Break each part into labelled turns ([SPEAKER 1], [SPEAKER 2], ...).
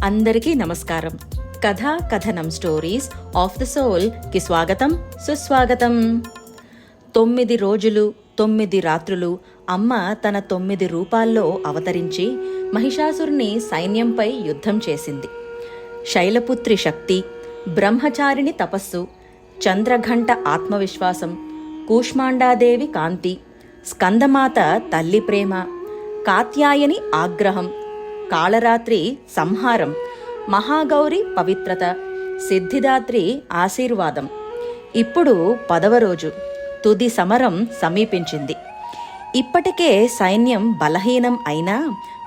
[SPEAKER 1] అందరికీ నమస్కారం. కథా కథనం స్టోరీస్ ఆఫ్ ద సోల్కి స్వాగతం, సుస్వాగతం. 9 రోజులు 9 రాత్రులు అమ్మ తన 9 రూపాల్లో అవతరించి మహిషాసురుని సైన్యంపై యుద్ధం చేసింది. శైలపుత్రి శక్తి, బ్రహ్మచారిణి తపస్సు, చంద్రఘంట ఆత్మవిశ్వాసం, కూష్మాండాదేవి కాంతి, స్కందమాత తల్లి ప్రేమ, కాత్యాయని ఆగ్రహం, కాళరాత్రి సంహారం, మహాగౌరి పవిత్రత, సిద్ధిదాత్రి ఆశీర్వాదం. ఇప్పుడు 10వ రోజు, తుది సమరం సమీపించింది. ఇప్పటికే సైన్యం బలహీనం అయినా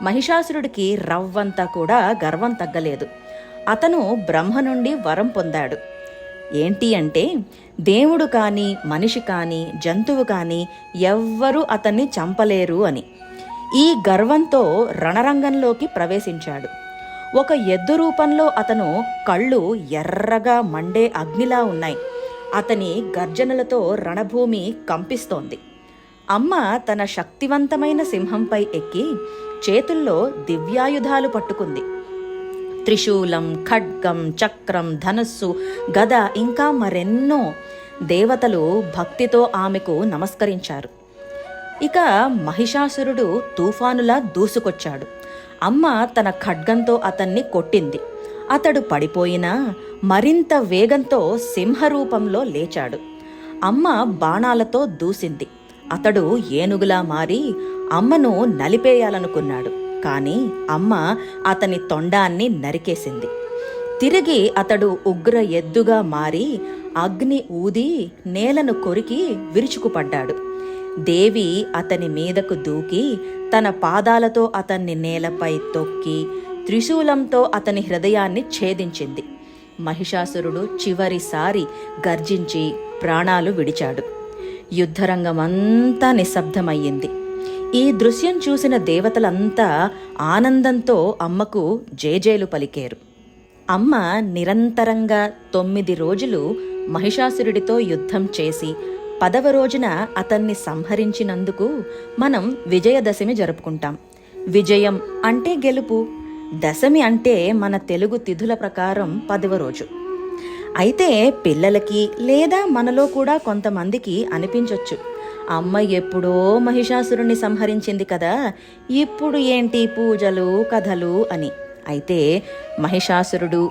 [SPEAKER 1] మహిషాసురుడికి రవ్వంతా కూడా గర్వం తగ్గలేదు. అతను బ్రహ్మ నుండి వరం పొందాడు. ఏంటి అంటే, దేవుడు కానీ మనిషి కానీ జంతువు కానీ ఎవ్వరూ అతన్ని చంపలేరు అని. ఈ గర్వంతో రణరంగంలోకి ప్రవేశించాడు. ఒక ఎద్దు రూపంలో అతను కళ్ళు ఎర్రగా మండే అగ్నిలా ఉన్నాయి. అతని గర్జనలతో రణభూమి కంపిస్తోంది. అమ్మ తన శక్తివంతమైన సింహంపై ఎక్కి చేతుల్లో దివ్యాయుధాలు పట్టుకుంది. త్రిశూలం, ఖడ్గం, చక్రం, ధనస్సు, గద ఇంకా మరెన్నో. దేవతలు భక్తితో ఆమెకు నమస్కరించారు. ఇక మహిషాసురుడు తుఫానులా దూసుకొచ్చాడు. అమ్మ తన ఖడ్గంతో అతన్ని కొట్టింది. అతడు పడిపోయినా మరింత వేగంతో సింహరూపంలో లేచాడు. అమ్మ బాణాలతో దూసింది. అతడు ఏనుగులా మారి అమ్మను నలిపేయాలనుకున్నాడు. కానీ అమ్మ అతని తొండాన్ని నరికేసింది. తిరిగి అతడు ఉగ్ర ఎద్దుగా మారి అగ్ని ఊది నేలను కొరికి విరుచుకుపడ్డాడు. దేవి అతని మీదకు దూకి తన పాదాలతో అతన్ని నేలపై తొక్కి త్రిశూలంతో అతని హృదయాన్ని ఛేదించింది. మహిషాసురుడు చివరిసారి గర్జించి ప్రాణాలు విడిచాడు. యుద్ధరంగమంతా నిశ్శబ్దమయ్యింది. ఈ దృశ్యం చూసిన దేవతలంతా ఆనందంతో అమ్మకు జేజేలు పలికారు. అమ్మ నిరంతరంగా 9 రోజులు మహిషాసురుడితో యుద్ధం చేసి 10వ రోజున అతన్ని సంహరించినందుకు మనం విజయదశమి జరుపుకుంటాం. విజయం అంటే గెలుపు, దశమి అంటే మన తెలుగు తిథుల ప్రకారం 10వ రోజు. అయితే పిల్లలకి లేదా మనలో కూడా కొంతమందికి అనిపించొచ్చు, అమ్మ ఎప్పుడో మహిషాసురుణ్ణి సంహరించింది కదా, ఇప్పుడు ఏంటి పూజలు కథలు అని. అయితే మహిషాసురుడు,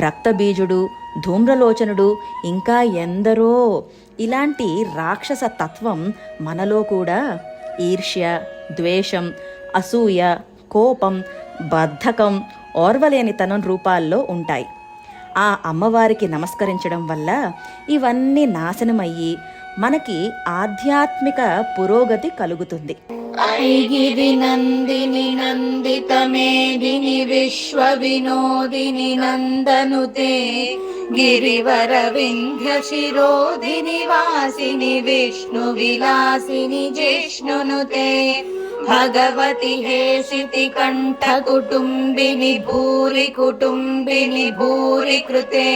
[SPEAKER 1] రక్తబీజుడు, ధూమ్రలోచనుడు ఇంకా ఎందరో ఇలాంటి రాక్షస తత్వం మనలో కూడా ఈర్ష్య, ద్వేషం, అసూయ, కోపం, బద్ధకం, ఓర్వలేనితనం రూపాల్లో ఉంటాయి. ఆ అమ్మవారికి నమస్కరించడం వల్ల ఇవన్నీ నాశనమయ్యి మనకి ఆధ్యాత్మిక పురోగతి కలుగుతుంది.
[SPEAKER 2] ఐగిరి నందిని నందిత మేదిని విశ్వ వినోదిని నందనుతే గిరివర వింధ్య శిరోధిని వాసిని విష్ణు విలాసిని జిష్ణునుతే భగవతి హేషితి కంఠ కుటుంబిని భూరి కుటుంబిని భూరి కృతే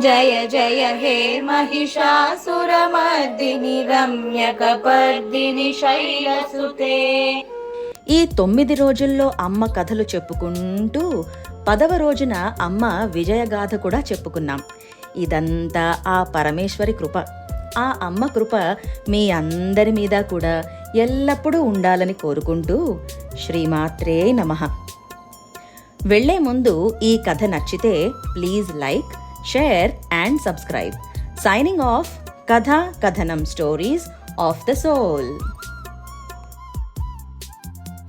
[SPEAKER 2] జయ జయ హే మహిషాసురమర్దిని రమ్యకపర్దిని శైలసుతే.
[SPEAKER 1] ఈ 9 రోజుల్లో అమ్మ కథలు చెప్పుకుంటూ 10వ రోజున అమ్మ విజయగాథ కూడా చెప్పుకున్నాం. ఇదంతా ఆ పరమేశ్వరి కృప. ఆ అమ్మ కృప మీ అందరి మీద కూడా ఎల్లప్పుడూ ఉండాలని కోరుకుంటూ శ్రీమాత్రే నమః. వెళ్లే ముందు ఈ కథ నచ్చితే please like, share and subscribe. Signing off, Katha Kathanam Stories of the Soul.